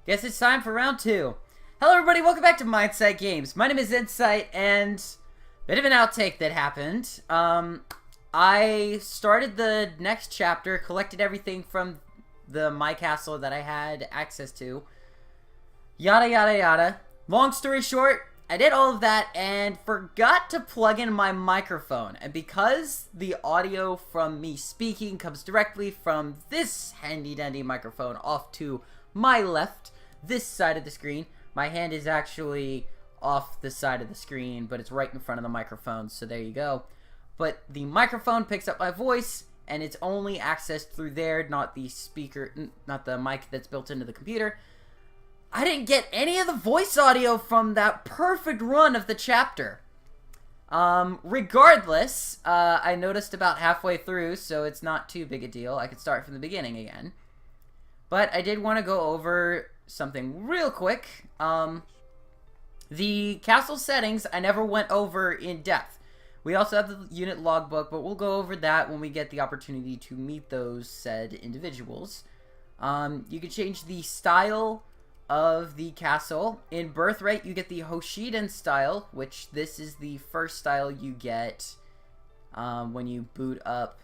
Guess it's time for round 2. Hello everybody, welcome back to N-Sight Games. My name is N-Sight, and bit of an outtake that happened. I started the next chapter, collected everything from my castle that I had access to. Yada yada yada. Long story short, I did all of that and forgot to plug in my microphone. And because the audio from me speaking comes directly from this handy dandy microphone off to my left, this side of the screen, my hand is actually off the side of the screen, but it's right in front of the microphone, so there you go. But the microphone picks up my voice, and it's only accessed through there, not the speaker, not the mic that's built into the computer. I didn't get any of the voice audio from that perfect run of the chapter. Regardless, I noticed about halfway through, so it's not too big a deal. I could start from the beginning again. But I did want to go over something real quick. The castle settings I never went over in depth. We also have the unit logbook, but we'll go over that when we get the opportunity to meet those said individuals. You can change the style of the castle. In Birthright, you get the Hoshidan style, which this is the first style you get when you boot up.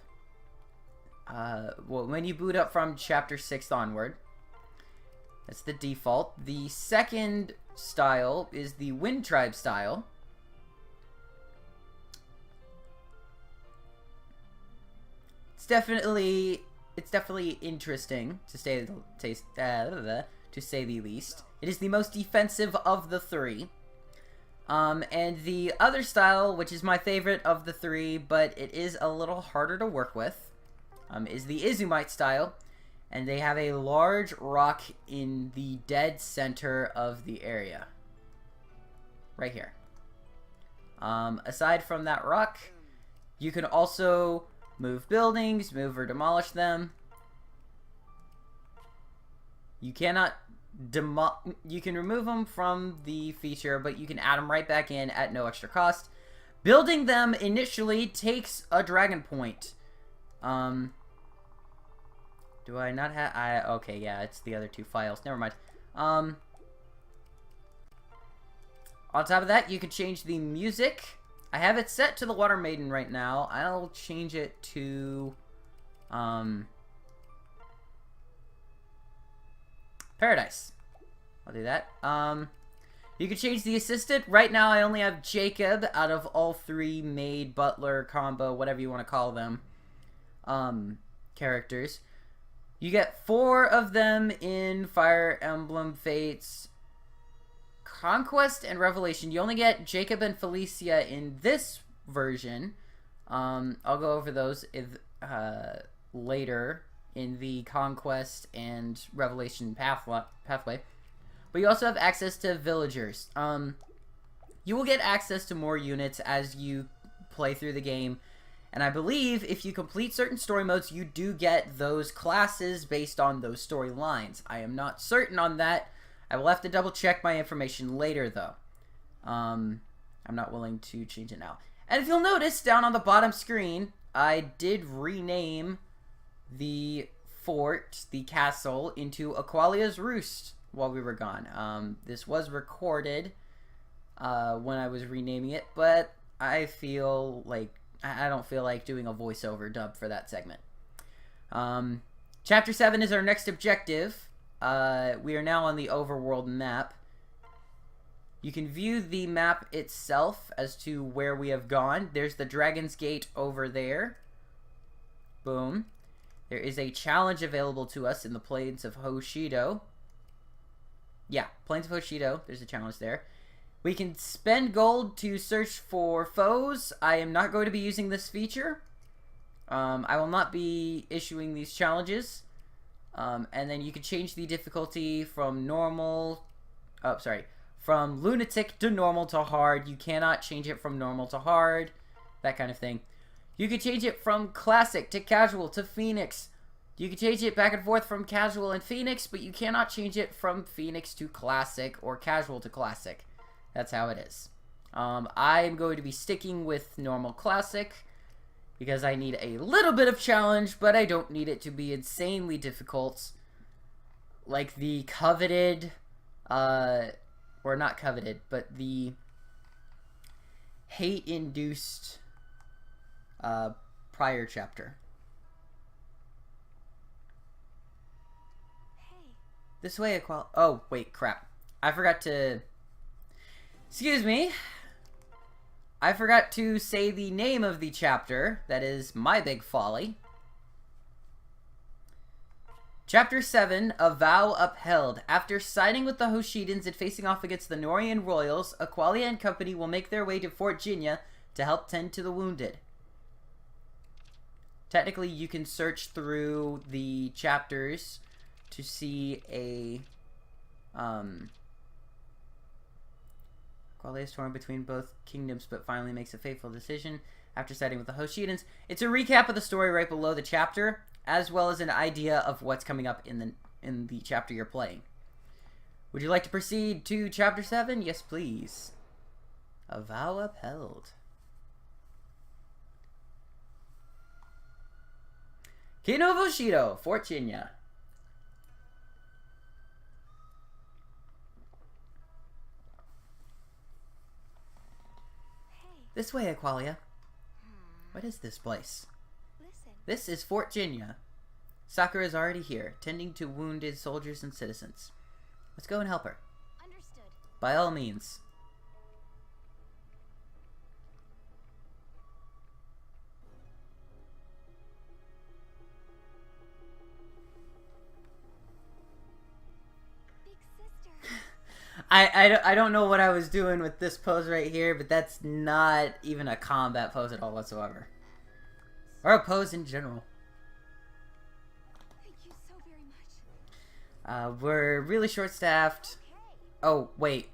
When you boot up from Chapter 6 onward. That's the default. The second style is the Wind Tribe style. It's definitely interesting to say the least. It is the most defensive of the three. And the other style, which is my favorite of the three, but it is a little harder to work with, is the Izumite style. And they have a large rock in the dead center of the area. Right here. Aside from that rock, you can also move buildings, move or demolish them. You cannot you can remove them from the feature, but you can add them right back in at no extra cost. Building them initially takes a dragon point. Do I not have... okay, yeah, it's the other two files. Never mind. On top of that, you can change the music. I have it set to the Water Maiden right now. I'll change it to... Paradise. I'll do that. You can change the assistant. Right now, I only have Jacob out of all three maid, butler, combo, whatever you want to call them, characters. You get 4 of them in Fire Emblem Fates Conquest and Revelation. You only get Jacob and Felicia in this version. I'll go over those later in the Conquest and Revelation pathway. But you also have access to villagers. You will get access to more units as you play through the game. And I believe if you complete certain story modes, you do get those classes based on those storylines. I am not certain on that. I will have to double check my information later, though. I'm not willing to change it now. And if you'll notice, down on the bottom screen, I did rename the fort, the castle, into Aqualia's Roost while we were gone. This was recorded when I was renaming it, but I don't feel like doing a voiceover dub for that segment. Chapter 7 is our next objective. We are now on the overworld map. You can view the map itself as to where we have gone. There's the Dragon's Gate over there. Boom. There is a challenge available to us in the Plains of Hoshido. Yeah, Plains of Hoshido. There's a challenge there. We can spend gold to search for foes. I am not going to be using this feature. I will not be issuing these challenges. And then you can change the difficulty from from lunatic to normal to hard. You cannot change it from normal to hard. That kind of thing. You can change it from classic to casual to Phoenix. You can change it back and forth from casual and Phoenix, but you cannot change it from Phoenix to classic or casual to classic. That's how it is. I'm going to be sticking with normal classic because I need a little bit of challenge, but I don't need it to be insanely difficult. like the coveted, or not coveted, but the hate-induced prior chapter. Hey. This way, oh, wait, crap. I forgot to... Excuse me. I forgot to say the name of the chapter. That is my big folly. Chapter 7, A Vow Upheld. After siding with the Hoshidans and facing off against the Norian royals, Aqualia and company will make their way to Fort Jinya to help tend to the wounded. Technically, you can search through the chapters to see a... Aqualia is torn between both kingdoms, but finally makes a fateful decision after siding with the Hoshidans. It's a recap of the story right below the chapter, as well as an idea of what's coming up in the chapter you're playing. Would you like to proceed to Chapter 7? Yes, please. A Vow Upheld. Kingdom of Bushido, Fort Jinya. Hey. This way, Aqualia. What is this place? Listen. This is Fort Jinya. Sakura is already here, tending to wounded soldiers and citizens. Let's go and help her. Understood. By all means. Big sister. I don't know what I was doing with this pose right here, but that's not even a combat pose at all whatsoever. Or a pose in general. Thank you so very much. We're really short-staffed. Okay. Oh, wait.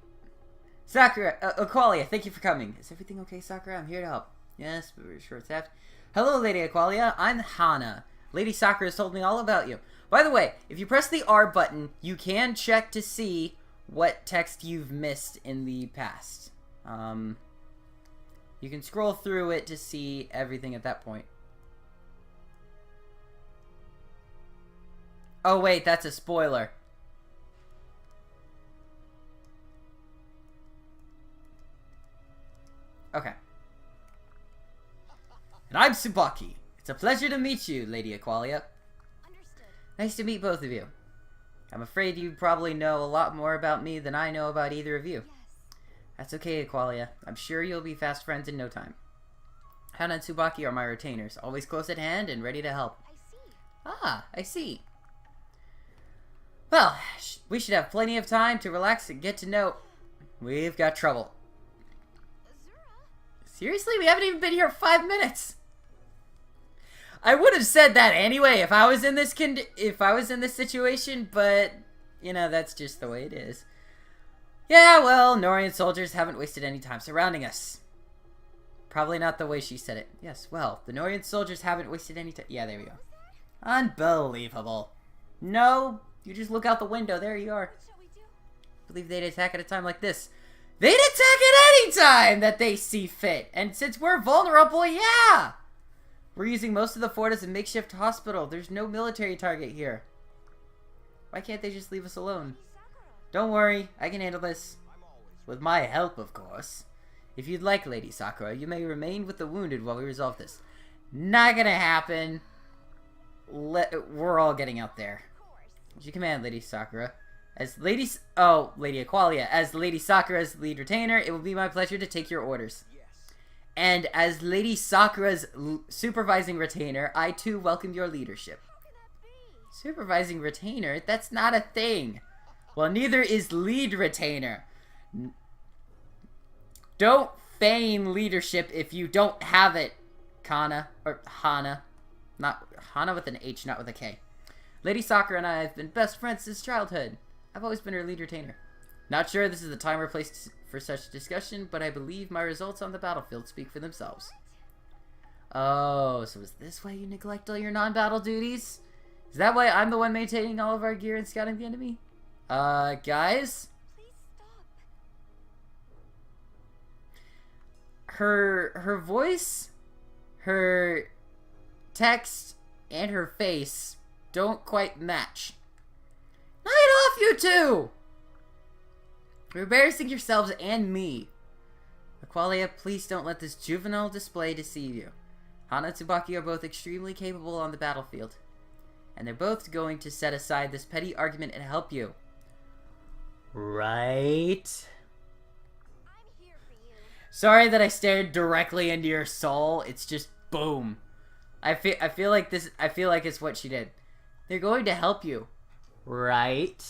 Sakura, Aqualia, thank you for coming. Is everything okay, Sakura? I'm here to help. Yes, but we're short-staffed. Hello, Lady Aqualia. I'm Hana. Lady Sakura has told me all about you. By the way, if you press the R button, you can check to see what text you've missed in the past. You can scroll through it to see everything at that point. Oh wait, that's a spoiler. Okay. And I'm Tsubaki. It's a pleasure to meet you, Lady Aqualia. Understood. Nice to meet both of you. I'm afraid you probably know a lot more about me than I know about either of you. Yes. That's okay, Aqualia. I'm sure you'll be fast friends in no time. Hana and Tsubaki are my retainers, always close at hand and ready to help. I see. Ah, I see. Well, we should have plenty of time to relax and get to know... We've got trouble. Azura. Seriously? We haven't even been here 5 minutes. I would have said that anyway if I was in this situation, but you know, that's just the way it is. Yeah, well, Norian soldiers haven't wasted any time surrounding us. Probably not the way she said it. Yes, well, the Norian soldiers haven't wasted any time. Yeah, there we go. Unbelievable. No, you just look out the window. There you are. What shall we do? I believe they'd attack at a time like this. They'd attack at any time that they see fit. And since we're vulnerable, yeah. We're using most of the fort as a makeshift hospital. There's no military target here. Why can't they just leave us alone? Lady Sakura. Don't worry, I can handle this. With my help, of course. If you'd like, Lady Sakura, you may remain with the wounded while we resolve this. Not gonna happen. We're all getting out there. Of course. As you command, Lady Sakura. Lady Aqualia. As Lady Sakura's lead retainer, it will be my pleasure to take your orders. And as Lady Sakura's supervising retainer, I too welcome your leadership. How can that be? Supervising retainer? That's not a thing. Well, neither is lead retainer. Don't feign leadership if you don't have it, Kana. Or Hana. Not Hana with an H, not with a K. Lady Sakura and I have been best friends since childhood. I've always been her lead retainer. Not sure this is the time or place for such discussion, but I believe my results on the battlefield speak for themselves. Oh, so is this why you neglect all your non-battle duties? Is that why I'm the one maintaining all of our gear and scouting the enemy? Guys? Please stop. Her voice, her text, and her face don't quite match. Knock it off, you two! You're embarrassing yourselves and me. Aqualia, please don't let this juvenile display deceive you. Hana and Tsubaki are both extremely capable on the battlefield. And they're both going to set aside this petty argument and help you. Right? I'm here for you. Sorry that I stared directly into your soul. It's just boom. I feel like it's what she did. They're going to help you. Right?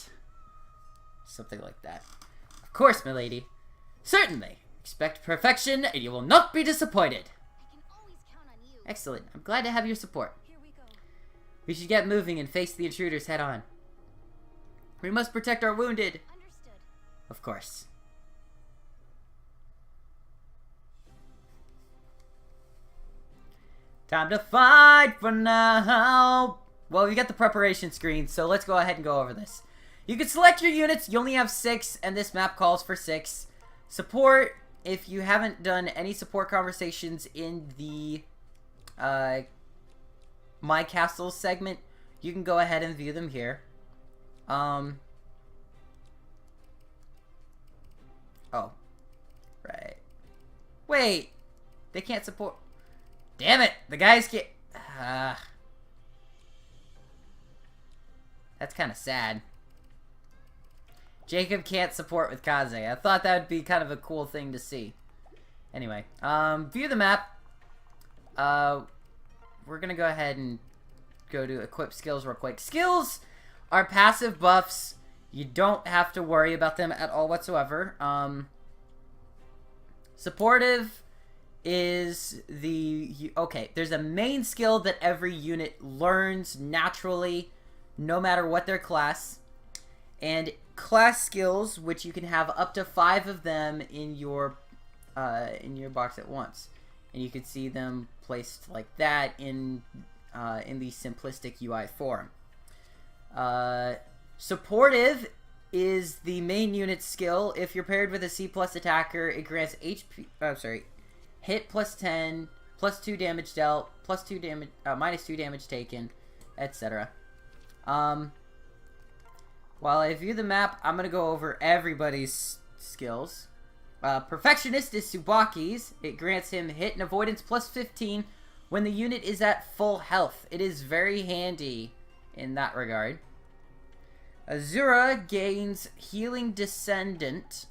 Something like that. Of course, milady. Certainly. Expect perfection and you will not be disappointed. I can always count on you. Excellent. I'm glad to have your support. Here we go. We should get moving and face the intruders head on. We must protect our wounded. Understood. Of course. Time to fight for now. Well, we got the preparation screen, so let's go ahead and go over this. You can select your units. You only have 6, and this map calls for 6. Support, if you haven't done any support conversations in the My Castle segment, you can go ahead and view them here. Oh. Right. Wait. They can't support... Damn it! The guys can't... That's kind of sad. Jacob can't support with Kaze. I thought that would be kind of a cool thing to see. Anyway, view the map. We're gonna go ahead and go to equip skills real quick. Skills are passive buffs. You don't have to worry about them at all whatsoever. Supportive is the... Okay, there's a main skill that every unit learns naturally, no matter what their class. And class skills, which you can have up to 5 of them in your box at once. And you can see them placed like that in the simplistic UI form. Supportive is the main unit skill. If you're paired with a C+ attacker, it grants hit plus 10, plus 2 damage dealt, plus 2 damage, minus 2 damage taken, etc. While I view the map, I'm gonna go over everybody's skills. Perfectionist is Tsubaki's. It grants him hit and avoidance plus 15 when the unit is at full health. It is very handy in that regard. Azura gains healing descendant.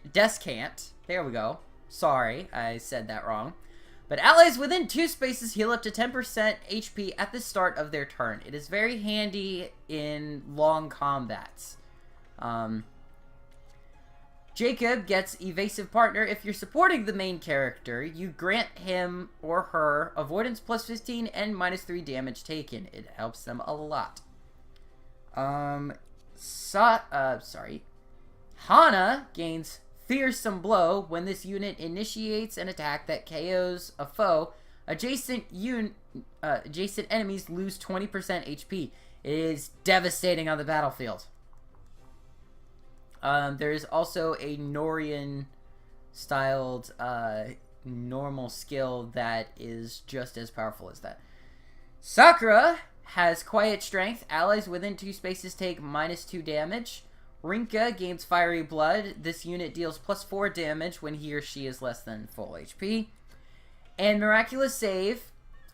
Descant. There we go. Sorry, I said that wrong. But allies within 2 spaces heal up to 10% HP at the start of their turn. It is very handy in long combats. Jacob gets Evasive Partner. If you're supporting the main character, you grant him or her avoidance plus 15 and minus 3 damage taken. It helps them a lot. Hana gains Fearsome Blow. When this unit initiates an attack that KOs a foe, adjacent enemies lose 20% HP. It is devastating on the battlefield. There is also a Norian-styled normal skill that is just as powerful as that. Sakura has Quiet Strength. Allies within 2 spaces take minus 2 damage. Rinka gains Fiery Blood. This unit deals plus 4 damage when he or she is less than full HP. And Miraculous Save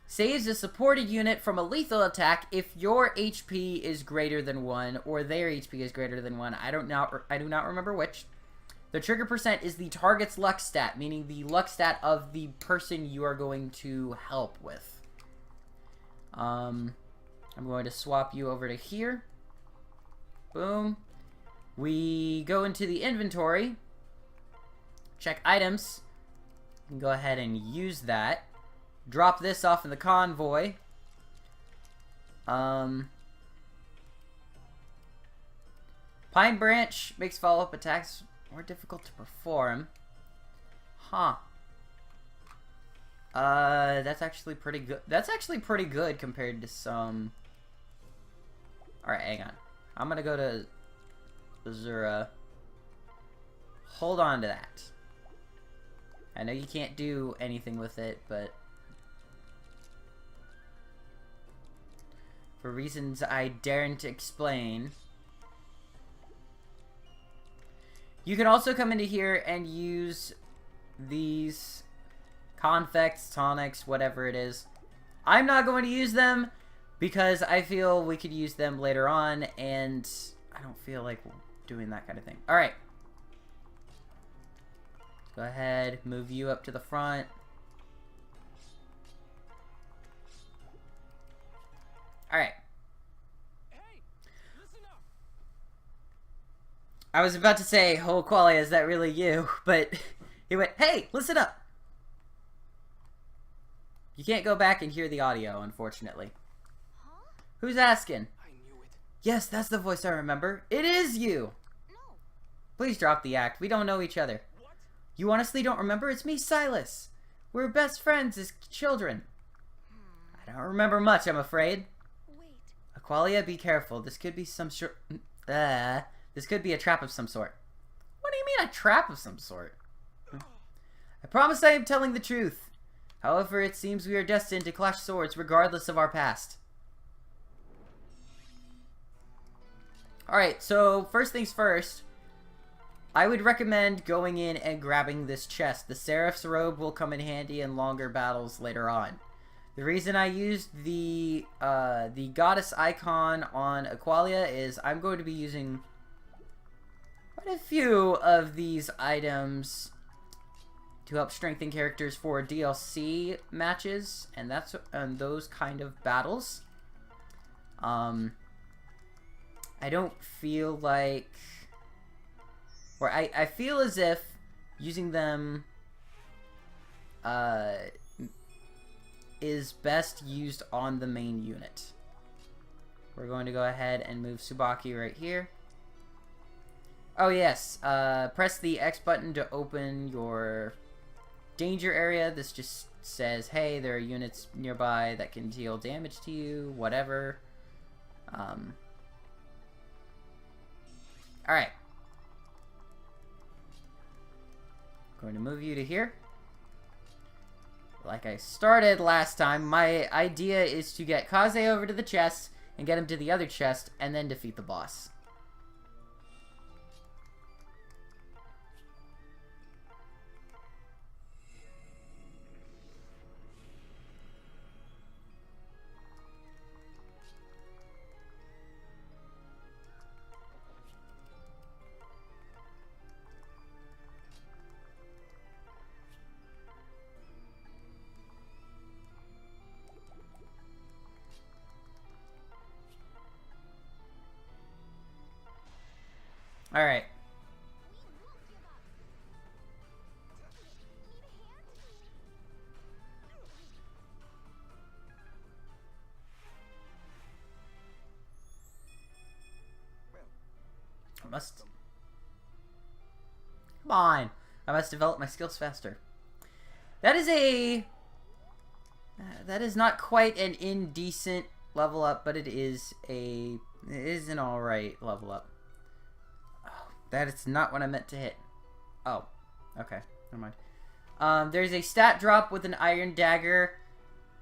saves a supported unit from a lethal attack if your HP is greater than 1 or their HP is greater than 1. I do not remember which. The trigger percent is the target's luck stat, meaning the luck stat of the person you are going to help with. I'm going to swap you over to here. Boom. We go into the inventory. Check items. You can go ahead and use that. Drop this off in the convoy. Pine Branch makes follow-up attacks more difficult to perform. Huh. That's actually pretty good. That's actually pretty good compared to some... Alright, hang on. I'm gonna go to Azura. Hold on to that. I know you can't do anything with it, but... for reasons I daren't explain. You can also come into here and use these confects, tonics, whatever it is. I'm not going to use them because I feel we could use them later on, and I don't feel like doing that kind of thing. Alright. Go ahead, move you up to the front. Alright. Hey, listen up. I was about to say, oh, Qualia, is that really you? But he went, hey, listen up. You can't go back and hear the audio, unfortunately. Huh? Who's asking? I knew it. Yes, that's the voice I remember. It is you! No. Please drop the act. We don't know each other. What? You honestly don't remember? It's me, Silas. We're best friends as children. I don't remember much, I'm afraid. Wait. Aqualia, be careful. This could be some sort. This could be a trap of some sort. What do you mean, a trap of some sort? I promise I am telling the truth. However, it seems we are destined to clash swords regardless of our past. Alright, so first things first. I would recommend going in and grabbing this chest. The Seraph's robe will come in handy in longer battles later on. The reason I used the goddess icon on Aqualia is I'm going to be using quite a few of these items to help strengthen characters for DLC matches and those kind of battles. I don't feel like, or I feel as if using them is best used on the main unit. We're going to go ahead and move Tsubaki right here. Oh yes, press the X button to open your danger area. This just says, hey, there are units nearby that can deal damage to you, whatever. Alright. Going to move you to here. Like I started last time, my idea is to get Kaze over to the chest and get him to the other chest and then defeat the boss. Alright. We won't give up. Need a hand? I must... Come on! I must develop my skills faster. That is a... that is not quite an indecent level up, but it is an alright level up. That is not what I meant to hit. Oh. Okay. Never mind. There's a stat drop with an iron dagger.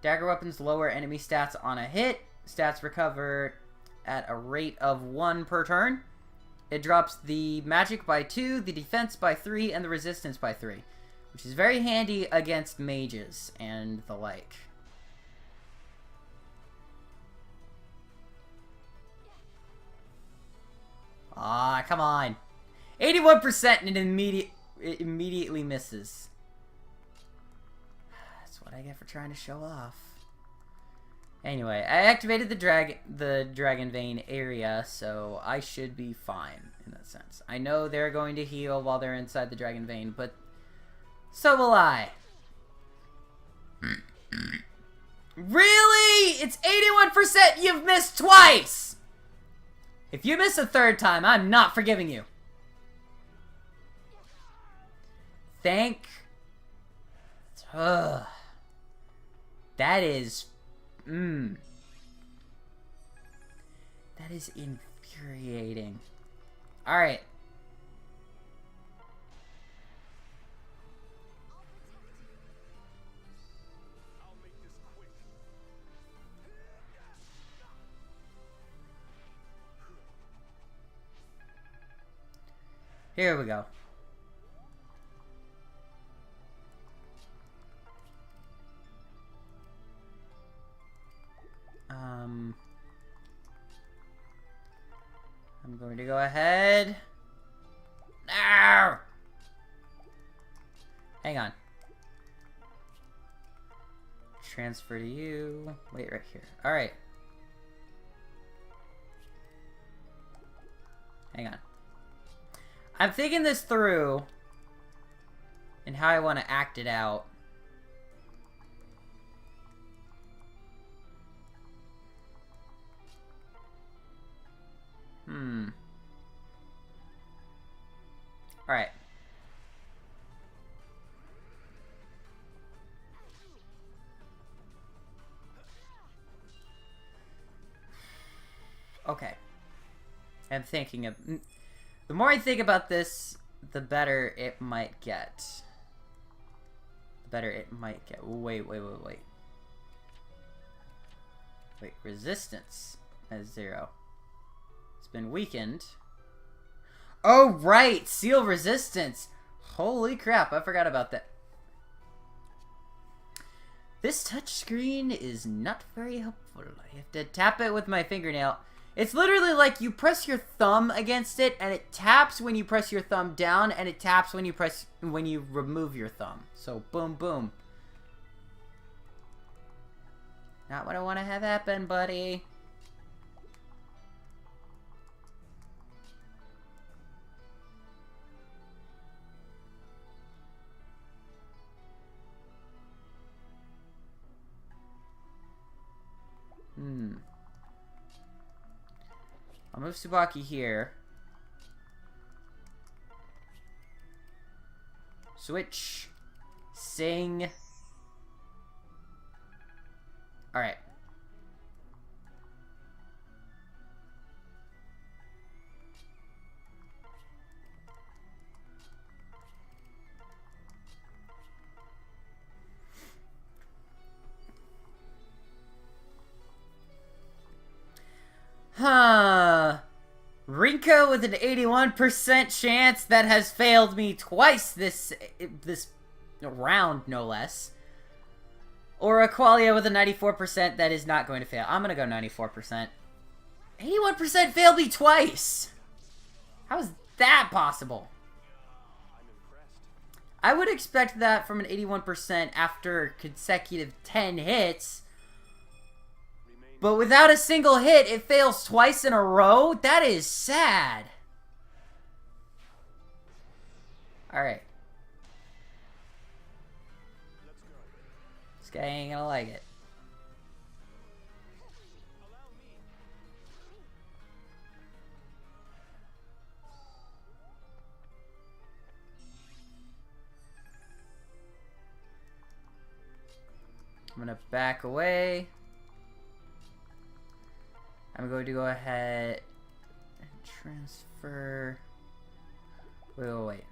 Dagger weapons lower enemy stats on a hit. Stats recover at a rate of 1 per turn. It drops the magic by 2, the defense by 3, and the resistance by 3. Which is very handy against mages and the like. Ah, come on. 81% and it immediately misses. That's what I get for trying to show off. Anyway, I activated the dragon vein area, so I should be fine in that sense. I know they're going to heal while they're inside the dragon vein, but so will I. Really? It's 81%. You've missed twice. If you miss a third time, I'm not forgiving you. Thank... Ugh. That is... That is infuriating. Alright. I'll make this quick. Here we go. I'm going to go ahead. No! Hang on. Transfer to you. Wait, right here. Alright. Hang on. I'm thinking this through and how I want to act it out. Alright. Okay. I'm thinking of... The more I think about this, the better it might get. The better it might get. Wait. Wait, resistance as 0. It's been weakened. Oh, right! Seal resistance! Holy crap, I forgot about that. This touchscreen is not very helpful. I have to tap it with my fingernail. It's literally like you press your thumb against it, and it taps when you press your thumb down, and it taps when you remove your thumb. So, boom, boom. Not what I want to have happen, buddy. I'll move Tsubaki here. Switch. Sing. Alright. Huh. Rinko with an 81% chance that has failed me twice this round, no less. Or Aqualia with a 94% that is not going to fail. I'm going to go 94%. 81% failed me twice! How is that possible? I'm impressed. I would expect that from an 81% after consecutive 10 hits. But without a single hit, it fails twice in a row? That is sad. Alright. Let's go. This guy ain't gonna like it. Allow me. I'm gonna back away. I'm going to go ahead and transfer. Wait.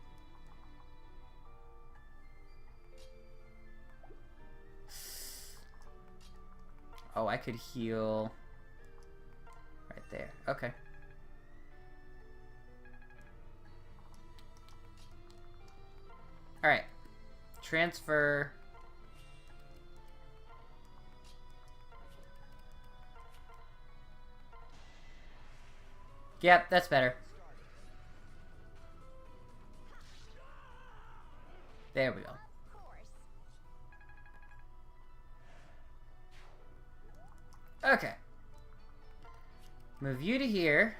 Oh, I could heal right there. Okay. Alright. Transfer. Yep, that's better. There we go. Of course. Okay. Move you to here.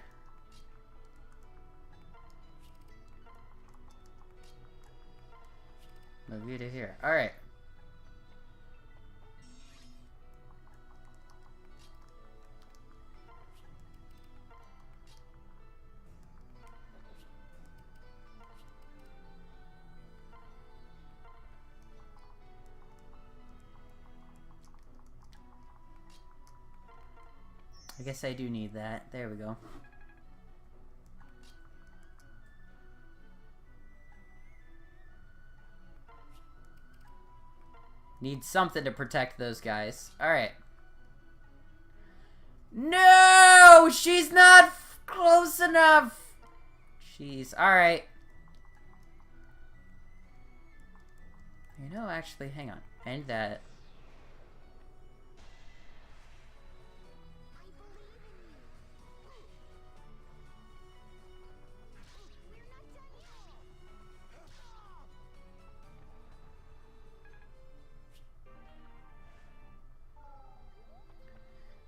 Move you to here. Alright. I guess I do need that. There we go. Need something to protect those guys. Alright. No! She's not close enough! Jeez. Alright. You know, actually, hang on. And that. I believe in you. We're not done yet.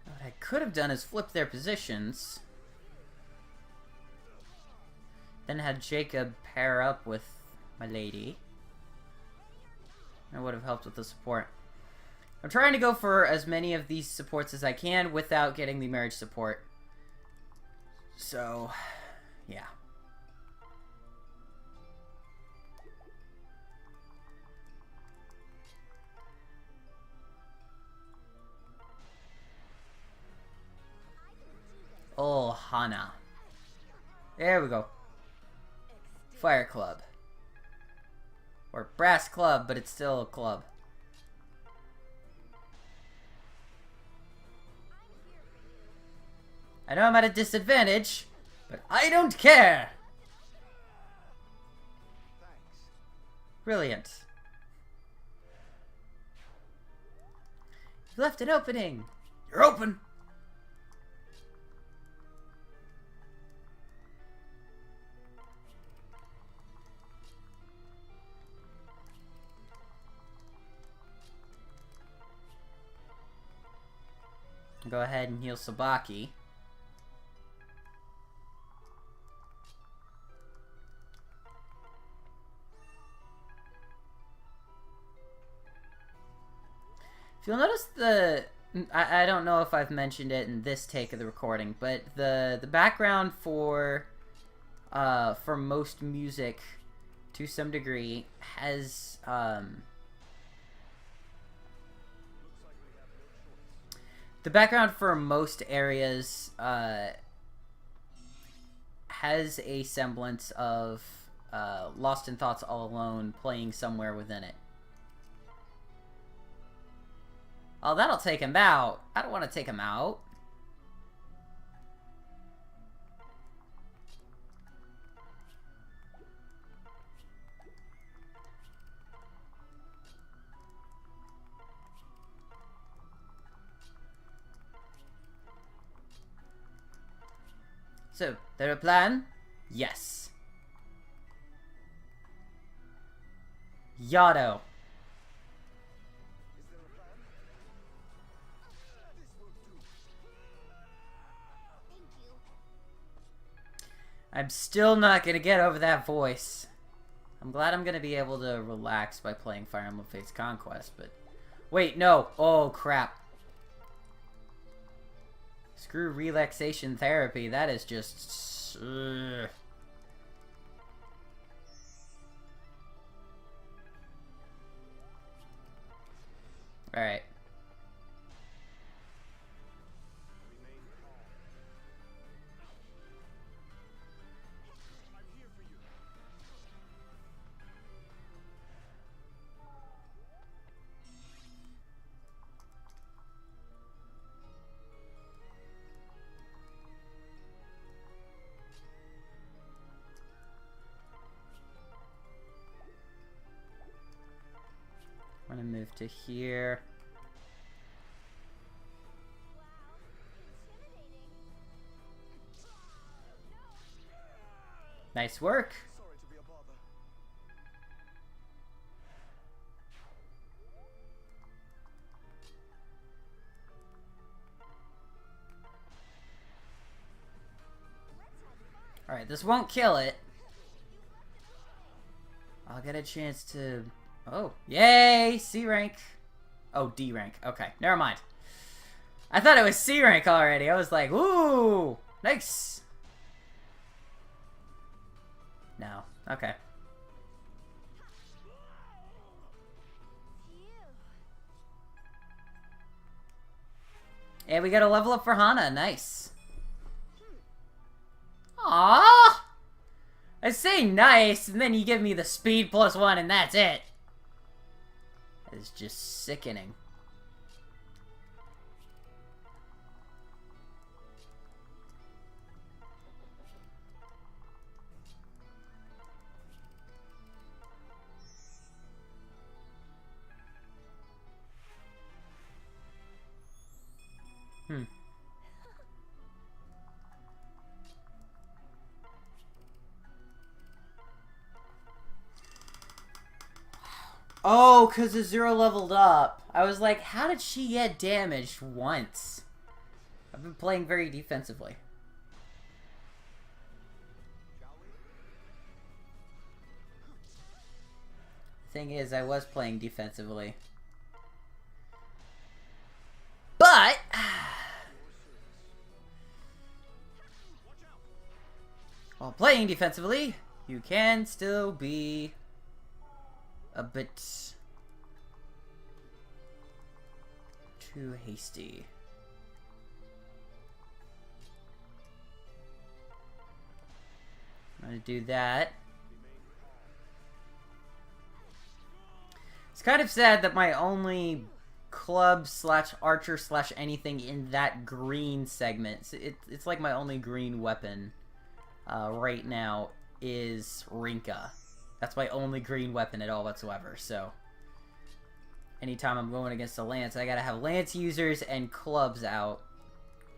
What I could have done is flip their positions. Then had Jacob pair up with my lady. That would have helped with the support. I'm trying to go for as many of these supports as I can without getting the marriage support. So, yeah. Oh, Hana. There we go. Fire Club. Or Brass Club, but it's still a club. I know I'm at a disadvantage, but I don't care! Thanks. Brilliant. You left an opening! You're open! Go ahead and heal Sabaki. If you'll notice I don't know if I've mentioned it in this take of the recording, but the background for most music to some degree has the background for most areas has a semblance of Lost in Thoughts All Alone playing somewhere within it. Oh, that'll take him out. I don't want to take him out. So, there a plan? Yes. Yado. Is there a plan? This will do. Thank you. I'm still not gonna get over that voice. I'm glad I'm gonna be able to relax by playing Fire Emblem Fates Conquest, but... Wait, no! Oh, crap. Screw relaxation therapy, that is just... Alright. Remain calm. I'm here for you. I'm gonna move to here. Nice work. Sorry to be a bother. Alright, this won't kill it. I'll get a chance to... Oh, yay! C rank. Oh, D rank. Okay, never mind. I thought it was C rank already. I was like, ooh, nice. No. Okay. And we got a level up for Hana. Nice. Aww! I say nice, and then you give me the speed +1, and that's it. That is just sickening. Oh, because the Zero leveled up. I was like, how did she get damaged once? I've been playing very defensively. Shall we? Thing is, I was playing defensively. But... Watch out! while playing defensively, you can still be a bit too hasty. I'm gonna do that. It's kind of sad that my only club slash archer slash anything in that green segment, it's like my only green weapon right now is Rinka. That's my only green weapon at all whatsoever, so anytime I'm going against a lance, I gotta have lance users and clubs out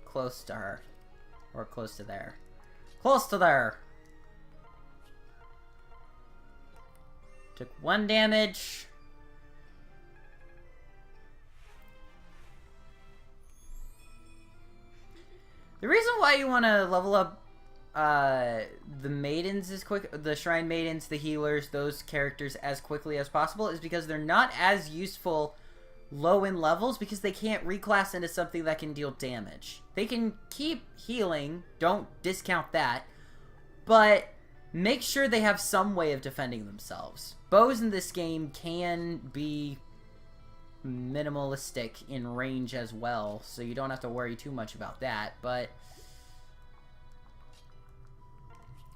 close to her. Or close to there. Close to there! Took 1 damage. The reason why you want to level up the maidens as quick, the shrine maidens, the healers, those characters as quickly as possible is because they're not as useful low in levels because they can't reclass into something that can deal damage. They can keep healing, don't discount that, but make sure they have some way of defending themselves. Bows in this game can be minimalistic in range as well, so you don't have to worry too much about that, but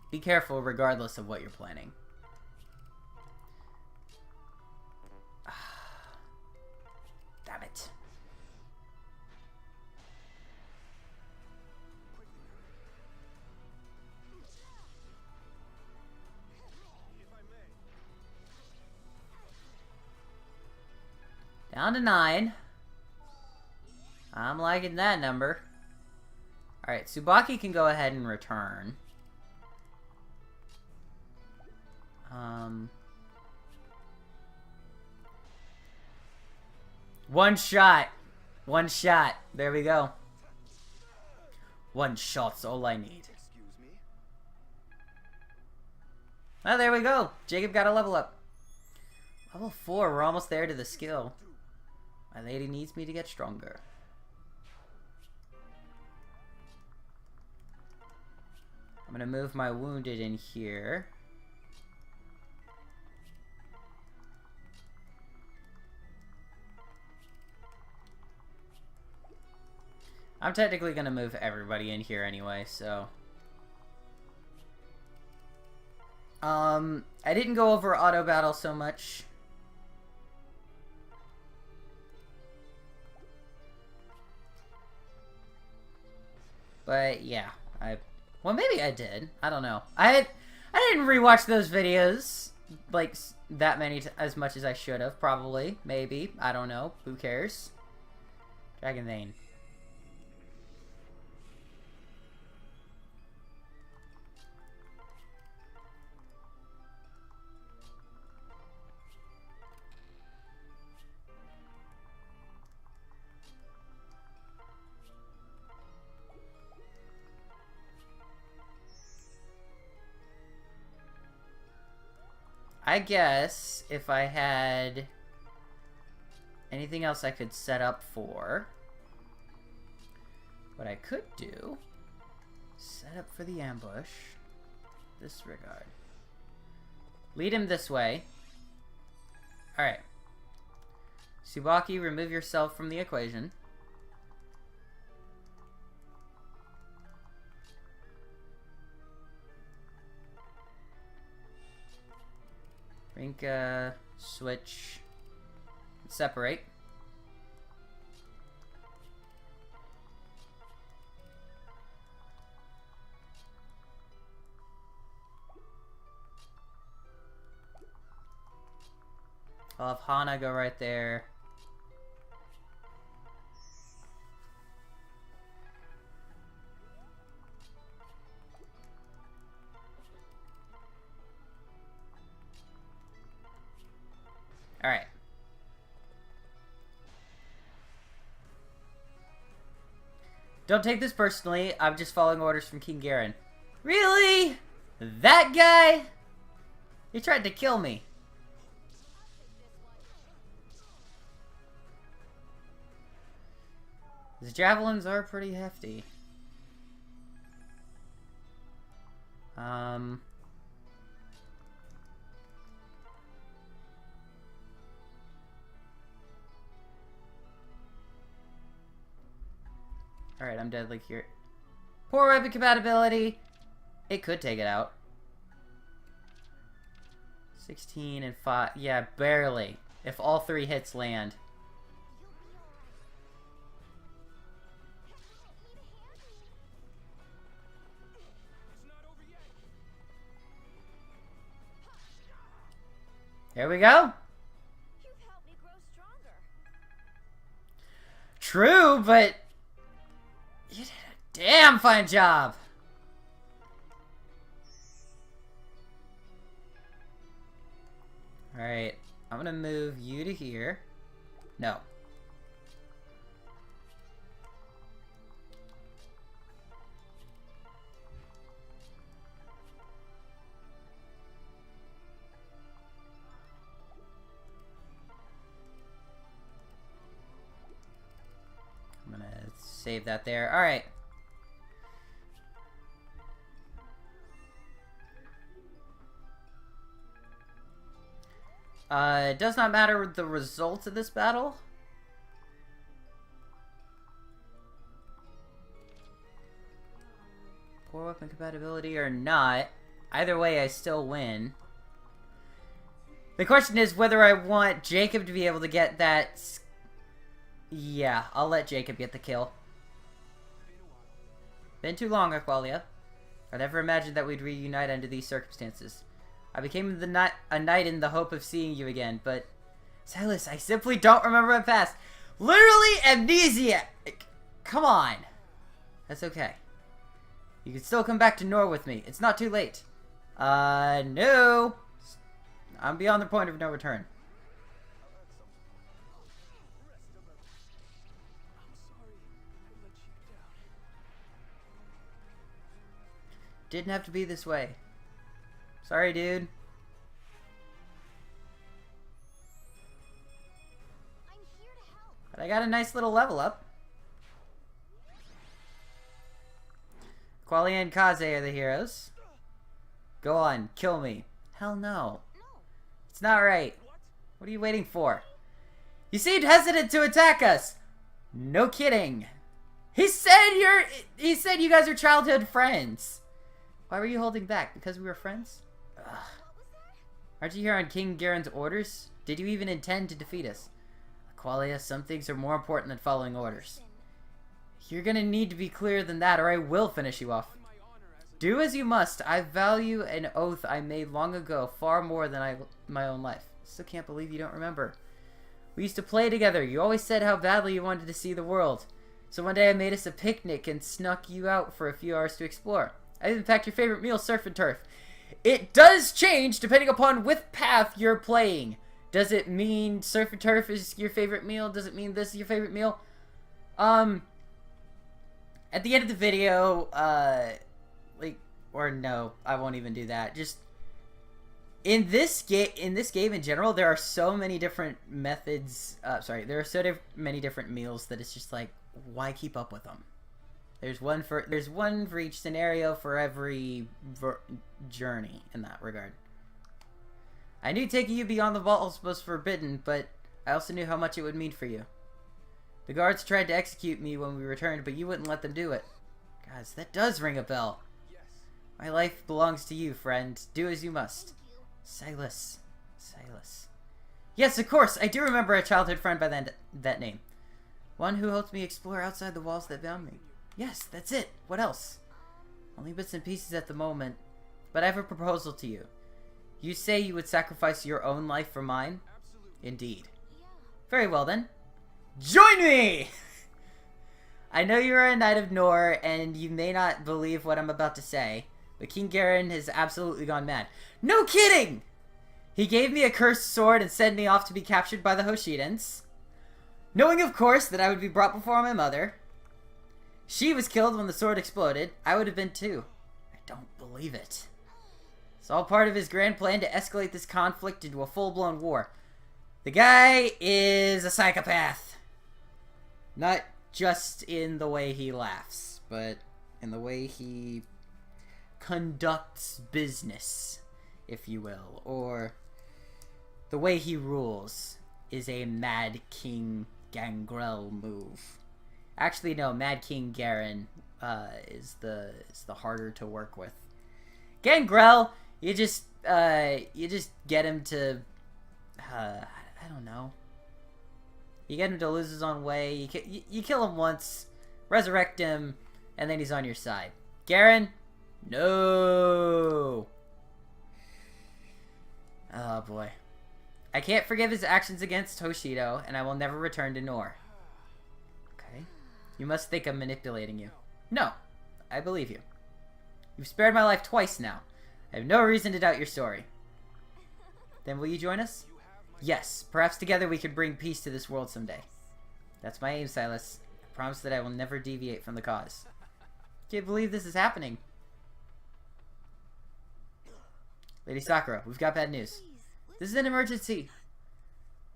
be careful regardless of what you're planning. Damn it. If I may. Down to 9. I'm liking that number. Alright, Tsubaki can go ahead and return. One shot. One shot. There we go. One shot's all I need. Excuse me. Oh, there we go. Jacob got a level up. Level 4. We're almost there to the skill. My lady needs me to get stronger. I'm gonna move my wounded in here. I'm technically gonna move everybody in here anyway, so... I didn't go over auto battle so much. But yeah, well, maybe I did. I don't know. I didn't rewatch those videos like that many as much as I should have. Probably, maybe. I don't know. Who cares? Dragon Vein. I guess if I had anything else I could set up for, what I could do, set up for the ambush, disregard. Lead him this way. Alright. Tsubaki, remove yourself from the equation. Rinka, switch, separate. I'll have Hana go right there. Alright. Don't take this personally. I'm just following orders from King Garen. Really? That guy? He tried to kill me. The javelins are pretty hefty. Alright, I'm deadly here. Poor weapon compatibility. It could take it out. 16 and 5. Yeah, barely. If all 3 hits land. Here we go. You've helped me grow stronger. True, but you did a damn fine job. Alright, I'm gonna move you to here. No. I'm gonna save that there. Alright. It does not matter the results of this battle. Poor weapon compatibility or not. Either way, I still win. The question is whether I want Jacob to be able to get that... Yeah, I'll let Jacob get the kill. Been too long, Aqualia. I never imagined that we'd reunite under these circumstances. I became a knight in the hope of seeing you again, but... Silas, I simply don't remember my past. Literally amnesia! Come on. That's okay. You can still come back to Nor with me. It's not too late. No. I'm beyond the point of no return. Didn't have to be this way. Sorry, dude. I'm here to help. But I got a nice little level up. Qualia and Kaze are the heroes. Go on, kill me. Hell no. No. It's not right. What are you waiting for? You seemed hesitant to attack us. No kidding. He said you guys are childhood friends. Why were you holding back? Because we were friends? Ugh. What was that? Aren't you here on King Garen's orders? Did you even intend to defeat us? Aqualia, some things are more important than following orders. You're gonna need to be clearer than that, or I will finish you off. Do as you must. I value an oath I made long ago far more than my own life. Still can't believe you don't remember. We used to play together. You always said how badly you wanted to see the world. So one day I made us a picnic and snuck you out for a few hours to explore. I even packed your favorite meal, surf and turf. It does change depending upon which path you're playing. Does it mean surf and turf is your favorite meal? Does it mean this is your favorite meal? At the end of the video, or no, I won't even do that. Just in this game in general, there are so many different methods. There are so many different meals that it's just like, why keep up with them? There's one for each scenario for every journey in that regard. I knew taking you beyond the walls was forbidden, but I also knew how much it would mean for you. The guards tried to execute me when we returned, but you wouldn't let them do it. Guys, that does ring a bell. Yes. My life belongs to you, friend. Do as you must. Thank you. Silas. Silas. Yes, of course. I do remember a childhood friend by that name. One who helped me explore outside the walls that bound me. Yes, that's it. What else? Only bits and pieces at the moment. But I have a proposal to you. You say you would sacrifice your own life for mine? Absolutely. Indeed. Yeah. Very well then. Join me! I know you are a Knight of Nor, and you may not believe what I'm about to say, but King Garen has absolutely gone mad. No kidding! He gave me a cursed sword and sent me off to be captured by the Hoshidans, knowing of course that I would be brought before my mother. She was killed when the sword exploded. I would have been too. I don't believe it. It's all part of his grand plan to escalate this conflict into a full-blown war. The guy is a psychopath. Not just in the way he laughs, but in the way he conducts business, if you will, or the way he rules is a Mad King Gangrel move. Actually, no, Mad King Garen is the harder to work with. Gangrel, you just get him to I don't know. You get him to lose his own way. You kill him once, resurrect him, and then he's on your side. Garen, no. Oh boy. I can't forgive his actions against Hoshido, and I will never return to Nor. Okay. You must think I'm manipulating you. No. I believe you. You've spared my life twice now. I have no reason to doubt your story. Then will you join us? Yes. Perhaps together we could bring peace to this world someday. That's my aim, Silas. I promise that I will never deviate from the cause. Can't believe this is happening. Lady Sakura, we've got bad news. This is an emergency.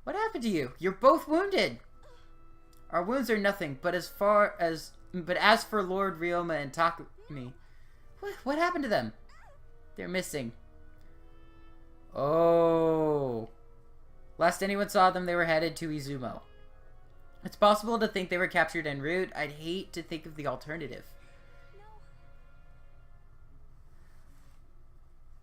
What happened to you? You're both wounded. Our wounds are nothing, but as for Lord Ryoma and Takumi, what happened to them? They're missing. Oh. Last anyone saw them, they were headed to Izumo. It's possible to think they were captured en route. I'd hate to think of the alternative.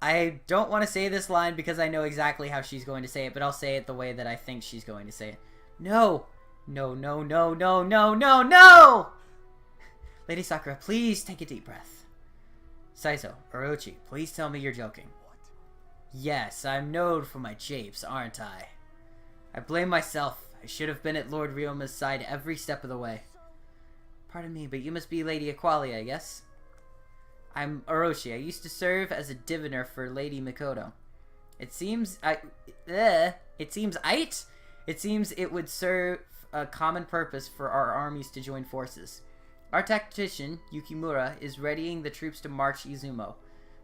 I don't want to say this line because I know exactly how she's going to say it, but I'll say it the way that I think she's going to say it. No! No, no, no, no, no, no, no! Lady Sakura, please take a deep breath. Saizo, Orochi, please tell me you're joking. What? Yes, I'm known for my japes, aren't I? I blame myself. I should have been at Lord Ryoma's side every step of the way. Pardon me, but you must be Lady Aqualia, yes? I'm Orochi. I used to serve as a diviner for Lady Mikoto. It seems it would serve a common purpose for our armies to join forces. Our tactician, Yukimura, is readying the troops to march Izumo.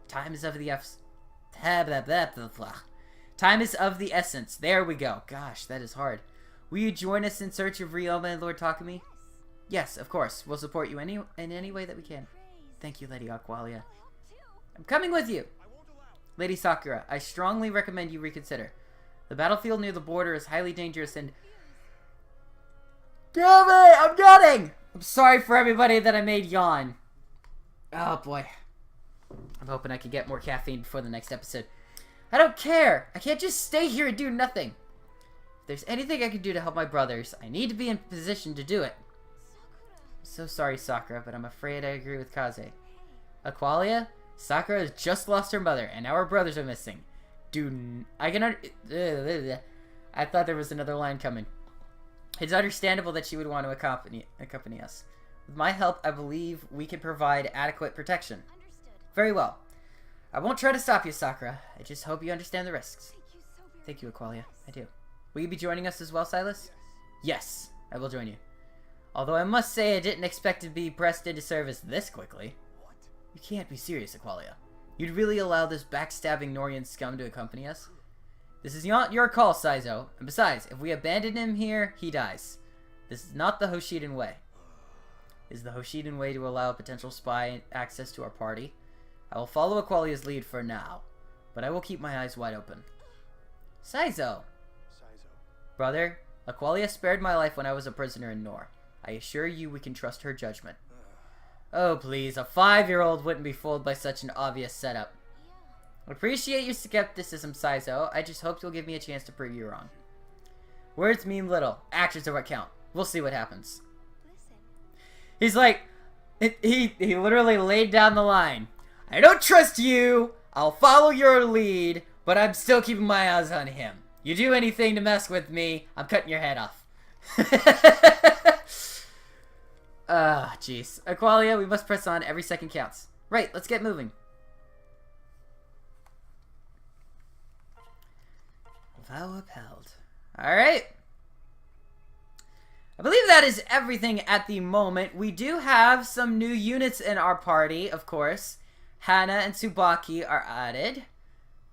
Time is of the essence. There we go. Gosh, that is hard. Will you join us in search of Ryoma and Lord Takumi? Yes, of course. We'll support you in any way that we can. Thank you, Lady Aqualia. I'm coming with you! I won't allow. Lady Sakura, I strongly recommend you reconsider. The battlefield near the border is highly dangerous and... Damn it! I'm yawning! I'm sorry for everybody that I made yawn. Oh, boy. I'm hoping I can get more caffeine before the next episode. I don't care! I can't just stay here and do nothing! If there's anything I can do to help my brothers, I need to be in position to do it. I'm so sorry, Sakura, but I'm afraid I agree with Kaze. Aqualia, Sakura has just lost her mother, and now her brothers are missing. I thought there was another line coming. It's understandable that she would want to accompany us. With my help, I believe we can provide adequate protection. Understood. Very well. I won't try to stop you, Sakura. I just hope you understand the risks. Thank you so very Thank you, Aqualia. I do. Will you be joining us as well, Silas? Yes, I will join you. Although I must say I didn't expect to be pressed into service this quickly. What? You can't be serious, Aqualia. You'd really allow this backstabbing Norian scum to accompany us? This is not your call, Saizo. And besides, if we abandon him here, he dies. This is not the Hoshiden way. Is the Hoshiden way to allow a potential spy access to our party? I will follow Aqualia's lead for now, but I will keep my eyes wide open. Saizo! Saizo. Brother, Aqualia spared my life when I was a prisoner in Nor. I assure you we can trust her judgment. Oh, please, a 5-year-old wouldn't be fooled by such an obvious setup. I appreciate your skepticism, Saizo. I just hope you'll give me a chance to prove you wrong. Words mean little. Actions are what count. We'll see what happens. Listen. He's like, he literally laid down the line. I don't trust you. I'll follow your lead, but I'm still keeping my eyes on him. You do anything to mess with me, I'm cutting your head off. Ah, jeez. Aqualia, we must press on. Every second counts. Right, let's get moving. Vow upheld. Alright. I believe that is everything at the moment. We do have some new units in our party, of course. Hana and Tsubaki are added.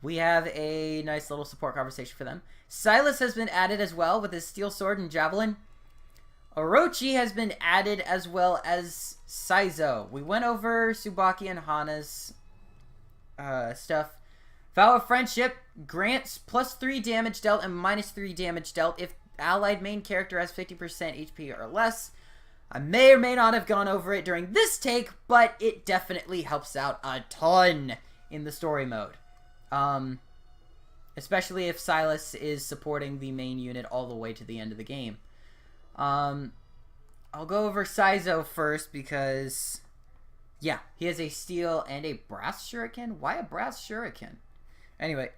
We have a nice little support conversation for them. Silas has been added as well with his steel sword and javelin. Orochi has been added as well as Saizo. We went over Tsubaki and Hana's stuff. Vow of Friendship grants +3 damage dealt and -3 damage dealt if allied main character has 50% HP or less. I may or may not have gone over it during this take, but it definitely helps out a ton in the story mode. Especially if Silas is supporting the main unit all the way to the end of the game. I'll go over Saizo first because, yeah, he has a steel and a brass shuriken. Why a brass shuriken? Anyway,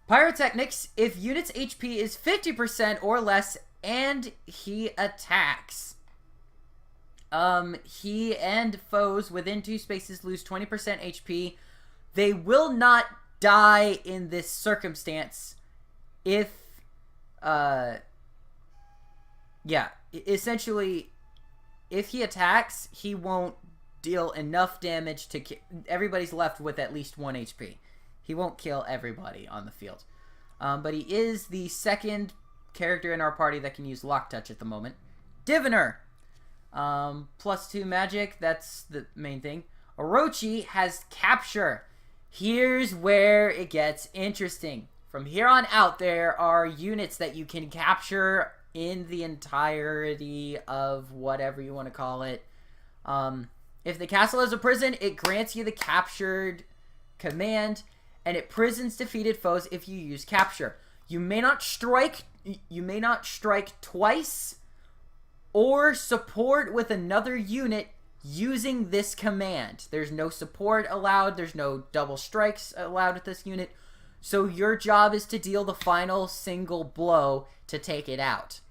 Pyrotechnics, if unit's HP is 50% or less and he attacks, he and foes within 2 spaces lose 20% HP. They will not die in this circumstance if, yeah, essentially, if he attacks, he won't deal enough damage to everybody's left with at least 1 HP. He won't kill everybody on the field. But he is the second character in our party that can use Lock Touch at the moment. Diviner! +2 magic, that's the main thing. Orochi has Capture. Here's where it gets interesting. From here on out, there are units that you can capture in the entirety of whatever you want to call it. If the castle is a prison, it grants you the captured command, and it prisons defeated foes if you use capture. You may not strike twice or support with another unit using this command. There's no support allowed, there's no double strikes allowed with this unit. So your job is to deal the final single blow to take it out.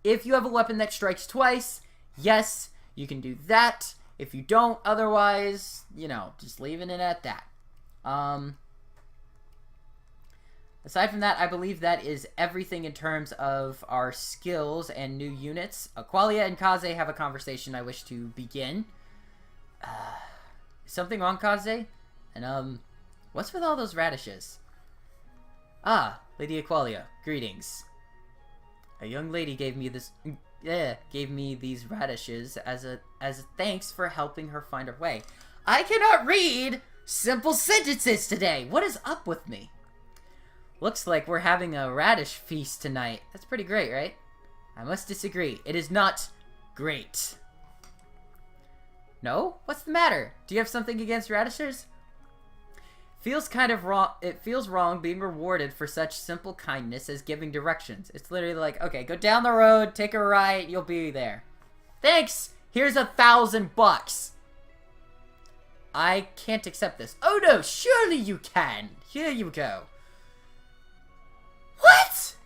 If you have a weapon that strikes twice, yes, you can do that. If you don't, otherwise, you know, just leaving it at that. Aside from that, I believe that is everything in terms of our skills and new units. Qualia and Kaze have a conversation I wish to begin. Is something wrong, Kaze? And, what's with all those radishes? Ah, Lady Aqualia, greetings. A young lady gave me these radishes as a thanks for helping her find her way. I cannot read simple sentences today. What is up with me? Looks like we're having a radish feast tonight. That's pretty great, right? I must disagree. It is not great. No? What's the matter? Do you have something against radishes? Feels kind of wrong. It feels wrong being rewarded for such simple kindness as giving directions. It's literally like, okay, go down the road, take a right, you'll be there. Thanks. Here's $1,000. I can't accept this. Oh no, surely you can. Here you go. What?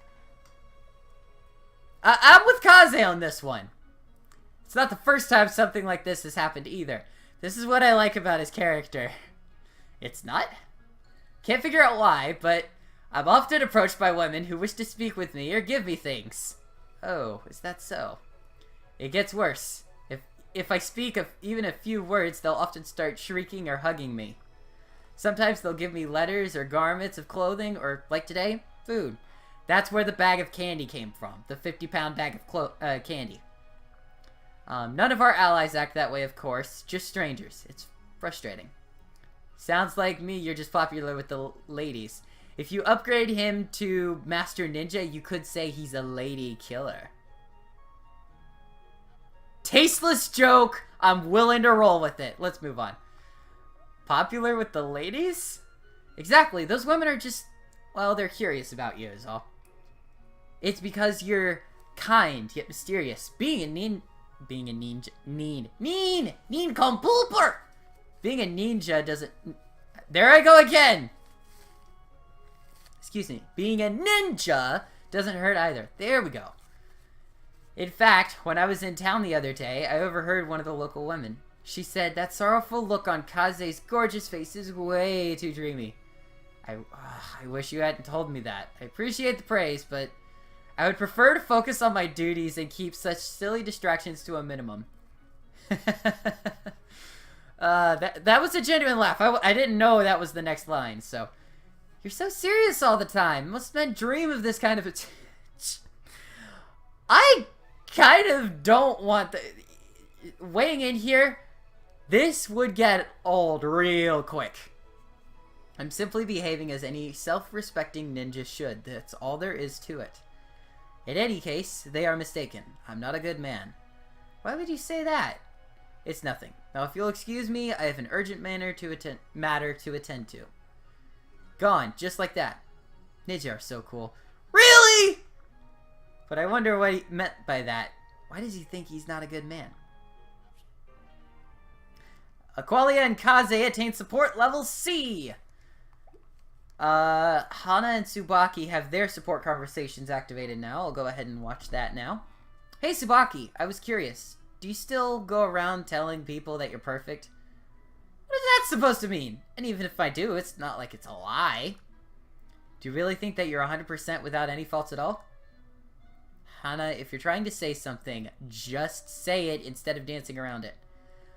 I'm with Kaze on this one. It's not the first time something like this has happened either. This is what I like about his character. It's not? Can't figure out why, but I'm often approached by women who wish to speak with me or give me things. Oh, is that so? It gets worse. If I speak of even a few words, they'll often start shrieking or hugging me. Sometimes they'll give me letters or garments of clothing, or, like today, food. That's where the bag of candy came from. The 50-pound bag of candy. None of our allies act that way, of course. Just strangers. It's frustrating. Sounds like me, you're just popular with the ladies. If you upgrade him to Master Ninja, you could say he's a lady killer. Tasteless joke. I'm willing to roll with it. Let's move on. Popular with the ladies? Exactly. Those women are just, well, they're curious about you is all. It's because you're kind yet mysterious. Being a ninja compulper. Being a ninja doesn't... There I go again! Excuse me. Being a ninja doesn't hurt either. There we go. In fact, when I was in town the other day, I overheard one of the local women. She said, that sorrowful look on Kaze's gorgeous face is way too dreamy. I wish you hadn't told me that. I appreciate the praise, but I would prefer to focus on my duties and keep such silly distractions to a minimum. That was a genuine laugh. I didn't know that was the next line, so. You're so serious all the time. Most men dream of this kind of I kind of don't want the... Weighing in here, this would get old real quick. I'm simply behaving as any self-respecting ninja should. That's all there is to it. In any case, they are mistaken. I'm not a good man. Why would you say that? It's nothing. Now, if you'll excuse me, I have an urgent matter to attend to. Gone, just like that. Ninja are so cool. Really? But I wonder what he meant by that. Why does he think he's not a good man? Aqualia and Kaze attain support level C. Hana and Tsubaki have their support conversations activated now. I'll go ahead and watch that now. Hey Tsubaki, I was curious. Do you still go around telling people that you're perfect? What is that supposed to mean? And even if I do, it's not like it's a lie. Do you really think that you're 100% without any faults at all? Hana, if you're trying to say something, just say it instead of dancing around it.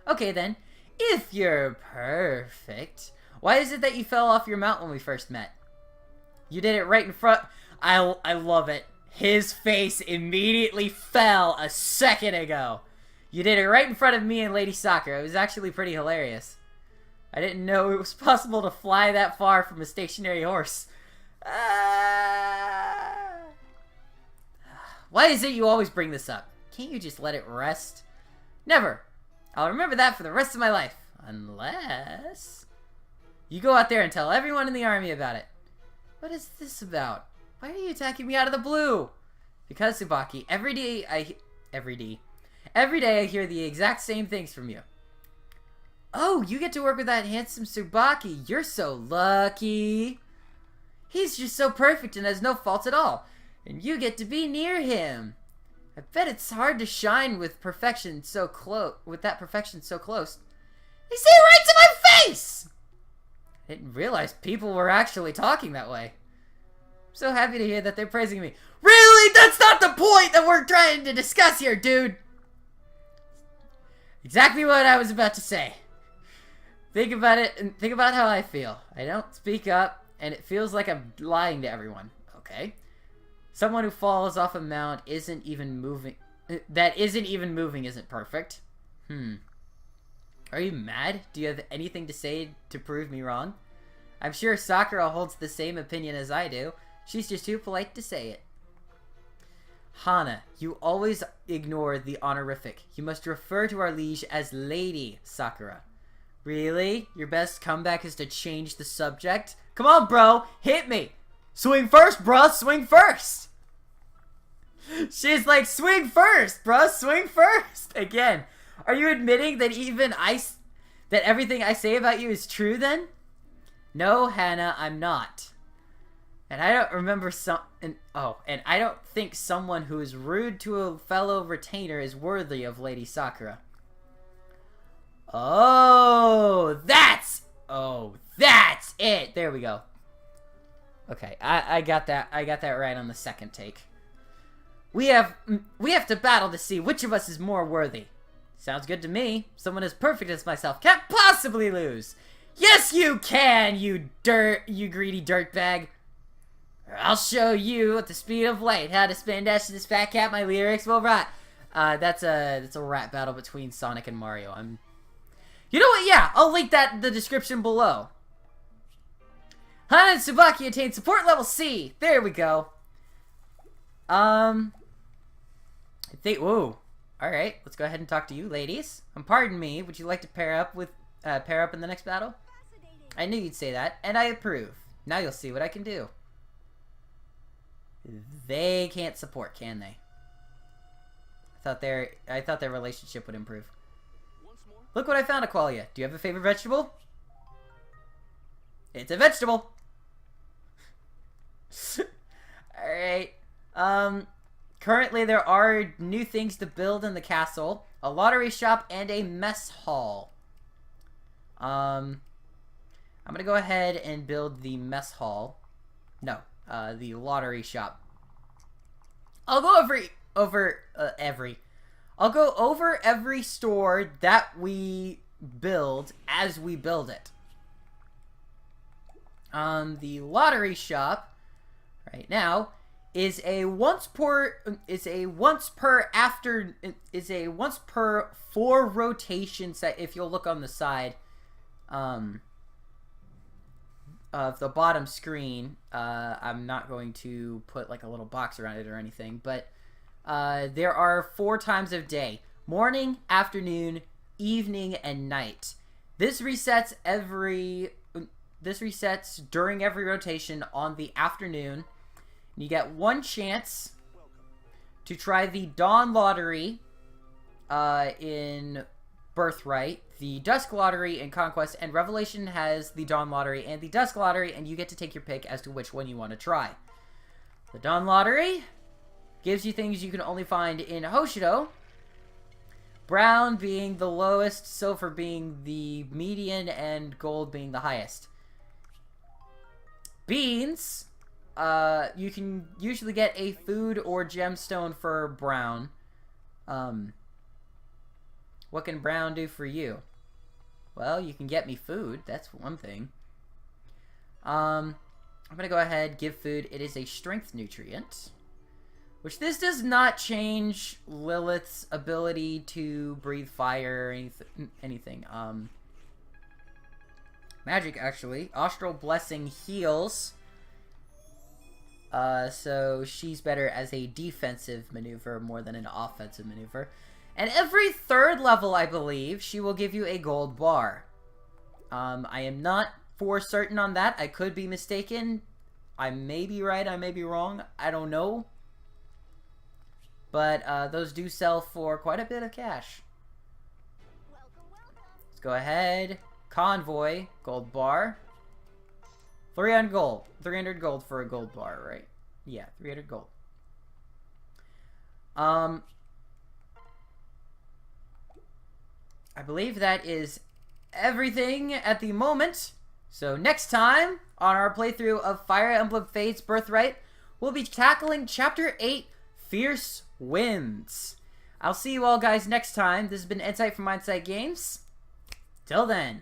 Okay then, if you're perfect, why is it that you fell off your mount when we first met? You did it right in front. I love it. His face immediately fell a second ago. You did it right in front of me and Lady Sakura. It was actually pretty hilarious. I didn't know it was possible to fly that far from a stationary horse. Why is it you always bring this up? Can't you just let it rest? Never. I'll remember that for the rest of my life. Unless... you go out there and tell everyone in the army about it. What is this about? Why are you attacking me out of the blue? Because, Tsubaki, every day I hear the exact same things from you. Oh, you get to work with that handsome Tsubaki. You're so lucky. He's just so perfect and has no faults at all. And you get to be near him. I bet it's hard to shine with perfection so close. With that perfection so close. They say it right to my face! I didn't realize people were actually talking that way. I'm so happy to hear that they're praising me. Really? That's not the point that we're trying to discuss here, dude! Exactly what I was about to say. Think about it and think about how I feel. I don't speak up, and it feels like I'm lying to everyone. Okay? Someone who falls off a mount isn't even moving. That isn't even moving isn't perfect. Are you mad? Do you have anything to say to prove me wrong? I'm sure Sakura holds the same opinion as I do. She's just too polite to say it. Hana, you always ignore the honorific. You must refer to our liege as Lady Sakura. Really? Your best comeback is to change the subject? Come on, bro! Hit me! Swing first, bruh! Swing first! She's like, swing first, bruh! Swing first! Again, are you admitting that that everything I say about you is true then? No, Hana, I'm not. And I don't remember and I don't think someone who is rude to a fellow retainer is worthy of Lady Sakura. Oh, that's it. There we go. Okay, I got that right on the second take. We have to battle to see which of us is more worthy. Sounds good to me. Someone as perfect as myself can't possibly lose. Yes, you can, you greedy dirtbag. I'll show you at the speed of light how to spin dash this fat cat. My lyrics will rot. That's a rap battle between Sonic and Mario. You know what? Yeah, I'll link that in the description below. Hana and Tsubaki attain support level C. There we go. I think. Whoa. All right, let's go ahead and talk to you, ladies. Pardon me. Would you like to pair up in the next battle? I knew you'd say that, and I approve. Now you'll see what I can do. They can't support, can they? I thought their relationship would improve. Look what I found, Aqualia. Do you have a favorite vegetable? It's a vegetable. Alright. Currently there are new things to build in the castle. A lottery shop and a mess hall. I'm gonna go ahead and build the mess hall. No, the lottery shop. I'll go I'll go over every store that we build as we build it. The lottery shop right now is a once per 4 rotation set. If you'll look on the side of the bottom screen, I'm not going to put like a little box around it or anything, but there are 4 times of day: morning, afternoon, evening, and night. This resets during every rotation on the afternoon. You get 1 chance to try the Dawn Lottery in Birthright, the Dusk Lottery in Conquest, and Revelation has the Dawn Lottery and the Dusk Lottery, and you get to take your pick as to which one you want to try. The Dawn Lottery gives you things you can only find in Hoshido. Brown being the lowest, silver being the median, and gold being the highest. Beans, you can usually get a food or gemstone for brown. What can brown do for you? Well, you can get me food. That's one thing. I'm gonna go ahead, give food. It is a strength nutrient, which this does not change Lilith's ability to breathe fire or anything. Magic, actually. Austral Blessing heals. So she's better as a defensive maneuver more than an offensive maneuver. And every 3rd level, I believe, she will give you a gold bar. I am not for certain on that. I could be mistaken. I may be right, I may be wrong. I don't know. But those do sell for quite a bit of cash. Welcome, welcome. Let's go ahead. Convoy, gold bar. 300 gold. 300 gold for a gold bar, right? Yeah, 300 gold. I believe that is everything at the moment. So next time on our playthrough of Fire Emblem Fates Birthright, we'll be tackling Chapter 8, Fierce Winds. I'll see you all guys next time. This has been N-Sight from N-Sight Games. Till then.